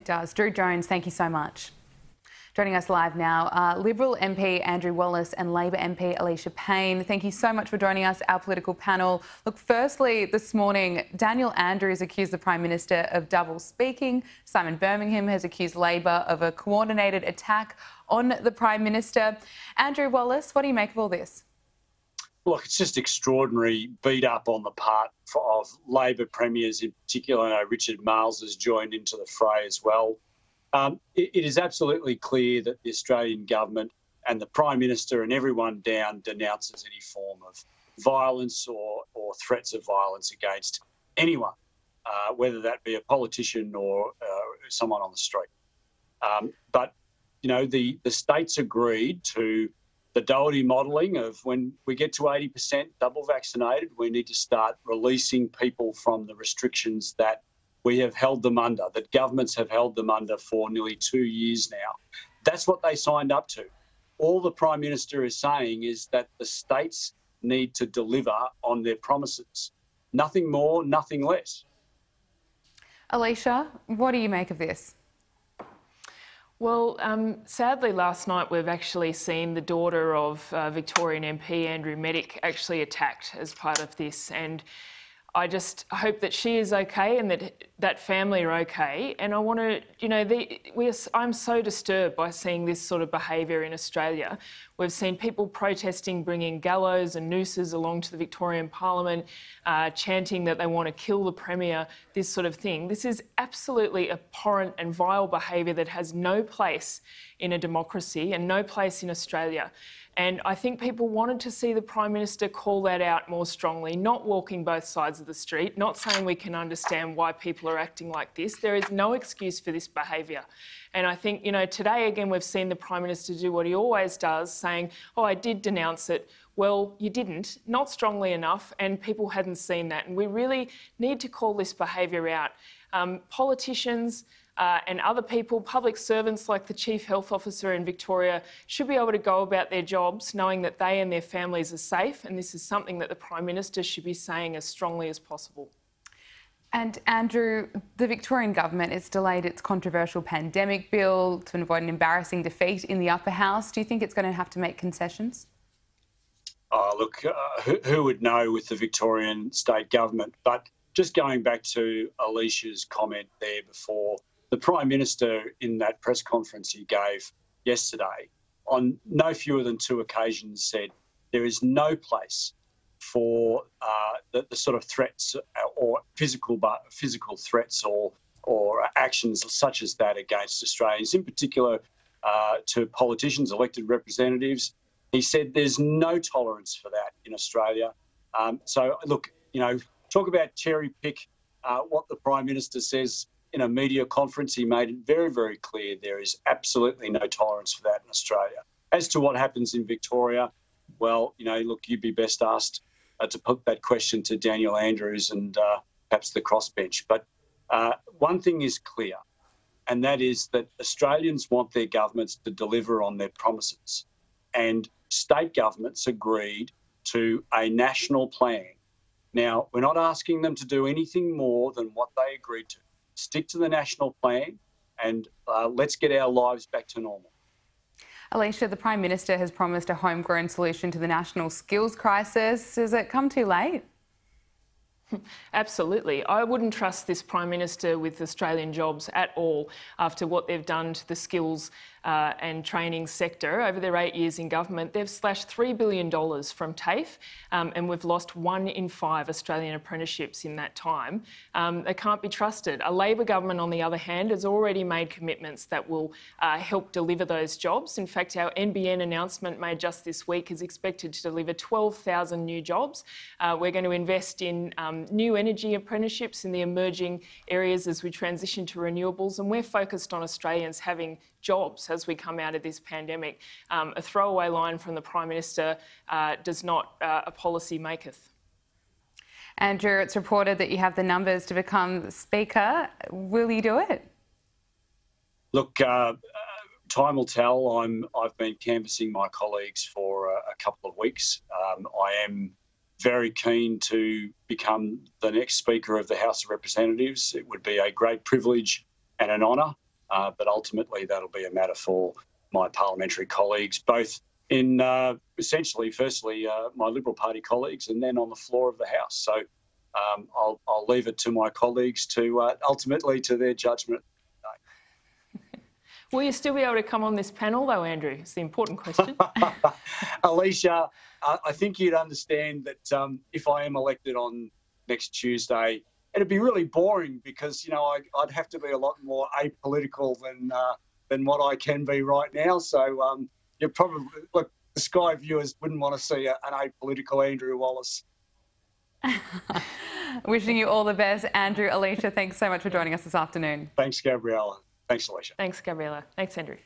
Does. Drew Jones, thank you so much. Joining us live now, Liberal MP Andrew Wallace and Labor MP Alicia Payne. Thank you so much for joining us, our political panel. Look, firstly, this morning, Daniel Andrews accused the Prime Minister of double speaking. Simon Birmingham has accused Labor of a coordinated attack on the Prime Minister. Andrew Wallace, what do you make of all this? Look, it's just extraordinary beat up on the part of Labor premiers in particular. I know Richard Marles has joined into the fray as well. It is absolutely clear that the Australian government and the Prime Minister and everyone down denounces any form of violence or threats of violence against anyone, whether that be a politician or someone on the street. But, you know, the states agreed to the Doherty modelling of when we get to 80% double vaccinated, we need to start releasing people from the restrictions that we have held them under, that governments have held them under for nearly 2 years now. That's what they signed up to. All the Prime Minister is saying is that the states need to deliver on their promises. Nothing more, nothing less. Alicia, what do you make of this? Well, sadly, last night we've actually seen the daughter of Victorian MP Andrew Medic actually attacked as part of this, and I just hope that she is okay and that family are okay. And I want to, you know, I'm so disturbed by seeing this sort of behaviour in Australia. We've seen people protesting, bringing gallows and nooses along to the Victorian Parliament, chanting that they want to kill the Premier, this sort of thing. This is absolutely abhorrent and vile behaviour that has no place in a democracy and no place in Australia. And I think people wanted to see the Prime Minister call that out more strongly, not walking both sides of the street, not saying we can understand why people are acting like this. There is no excuse for this behaviour. And I think, you know, today again we've seen the Prime Minister do what he always does, saying, oh, I did denounce it. Well, you didn't, not strongly enough, and people hadn't seen that. And we really need to call this behaviour out. Politicians, and other people, public servants like the Chief Health Officer in Victoria, should be able to go about their jobs knowing that they and their families are safe, and this is something that the Prime Minister should be saying as strongly as possible. And Andrew, the Victorian government has delayed its controversial pandemic bill to avoid an embarrassing defeat in the upper house. Do you think it's going to have to make concessions? Oh, look, who would know with the Victorian state government? But just going back to Alicia's comment there before, the Prime Minister in that press conference he gave yesterday on no fewer than 2 occasions said there is no place for the sort of threats or physical threats or actions such as that against Australians, in particular to politicians, elected representatives. He said there's no tolerance for that in Australia. So, look, you know, talk about cherry pick what the Prime Minister says in a media conference. He made it very, very clear there is absolutely no tolerance for that in Australia. As to what happens in Victoria, well, you know, look, you'd be best asked to put that question to Daniel Andrews and perhaps the crossbench. But one thing is clear, and that is that Australians want their governments to deliver on their promises. And state governments agreed to a national plan. Now, we're not asking them to do anything more than what they agreed to. Stick to the national plan and let's get our lives back to normal. Alicia, the Prime Minister has promised a homegrown solution to the national skills crisis. Has it come too late? Absolutely. I wouldn't trust this Prime Minister with Australian jobs at all after what they've done to the skills and training sector over their 8 years in government. They've slashed $3 billion from TAFE and we've lost 1 in 5 Australian apprenticeships in that time. They can't be trusted. A Labor government, on the other hand, has already made commitments that will help deliver those jobs. In fact, our NBN announcement made just this week is expected to deliver 12,000 new jobs. We're going to invest in new energy apprenticeships in the emerging areas as we transition to renewables, and we're focused on Australians having jobs as we come out of this pandemic. A throwaway line from the Prime Minister does not a policy maketh. Andrew, it's reported that you have the numbers to become Speaker. Will you do it? Look, time will tell. I've been canvassing my colleagues for a couple of weeks. I am very keen to become the next Speaker of the House of Representatives. It would be a great privilege and an honour. but ultimately that'll be a matter for my parliamentary colleagues, both in essentially, firstly, my Liberal Party colleagues, and then on the floor of the House. So I'll leave it to my colleagues to ultimately to their judgment. Will you still be able to come on this panel, though, Andrew? It's the important question. Alicia, I think you'd understand that if I am elected on next Tuesday, it'd be really boring because, you know, I'd have to be a lot more apolitical than what I can be right now. So you probably, look, the Sky viewers wouldn't want to see an apolitical Andrew Wallace. Wishing you all the best, Andrew. Alicia, thanks so much for joining us this afternoon. Thanks, Gabriella. Thanks, Alicia. Thanks, Gabriella. Thanks, Andrew.